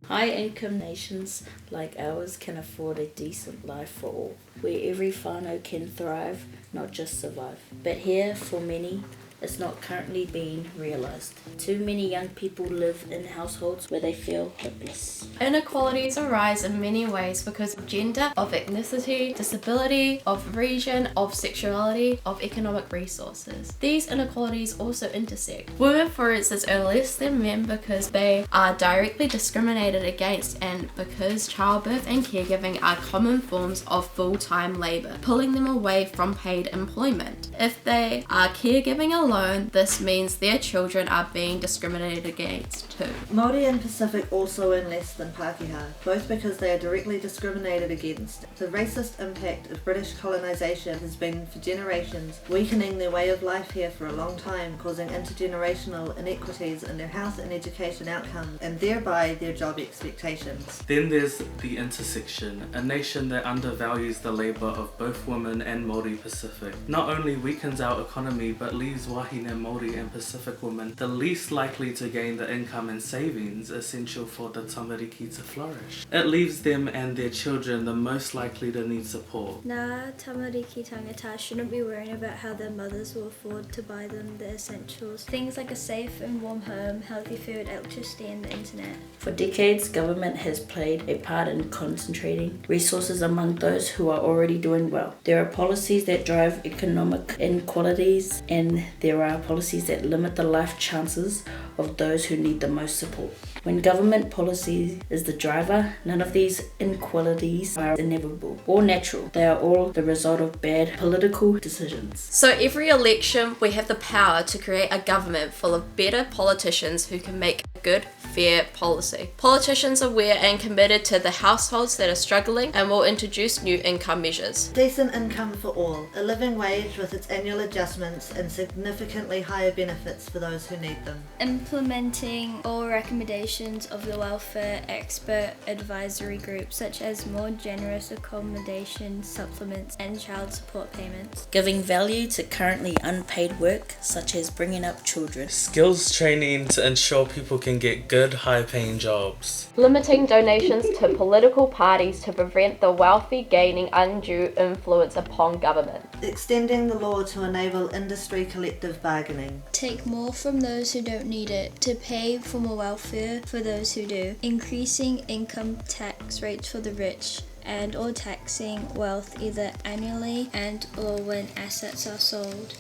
High-income nations like ours can afford a decent life for all, where every whānau can thrive, not just survive. But here, for many, it's not currently being realised. Too many young people live in households where they feel hopeless. Inequalities arise in many ways because of gender, of ethnicity, disability, of region, of sexuality, of economic resources. These inequalities also intersect. Women, for instance, earn less than men because they are directly discriminated against and because childbirth and caregiving are common forms of full-time labour, pulling them away from paid employment. If they are caregiving alone, this means their children are being discriminated against too. Māori and Pacific also earn less than Pākehā, both because they are directly discriminated against. The racist impact of British colonisation has been for generations, weakening their way of life here for a long time, causing intergenerational inequities in their health and education outcomes, and thereby their job expectations. Then there's the intersection, a nation that undervalues the labour of both women and Māori Pacific. Not only weakens our economy but leaves wahine Māori and Pacific women the least likely to gain the income and savings essential for the tamariki to flourish. It leaves them and their children the most likely to need support. Nā tamariki tangata shouldn't be worrying about how their mothers will afford to buy them the essentials. Things like a safe and warm home, healthy food, electricity and the internet. For decades, government has played a part in concentrating resources among those who are already doing well. There are policies that drive economic inequalities, and there are policies that limit the life chances of those who need the most support. When government policy is the driver, none of these inequalities are inevitable or natural. They are all the result of bad political decisions. So every election, we have the power to create a government full of better politicians who can make good, fair policy. Politicians are aware and committed to the households that are struggling and will introduce new income measures. Decent income for all, a living wage with its annual adjustments and significantly higher benefits for those who need them. Implementing all recommendations of the welfare expert advisory group, such as more generous accommodation supplements and child support payments. Giving value to currently unpaid work, such as bringing up children. Skills training to ensure people can get good, high-paying jobs. Limiting donations to political parties to prevent the wealthy gaining undue influence upon government. Extending the law to enable industry collective bargaining. Take more from those who don't need it to pay for more welfare for those who do. Increasing income tax rates for the rich and or taxing wealth either annually and or when assets are sold.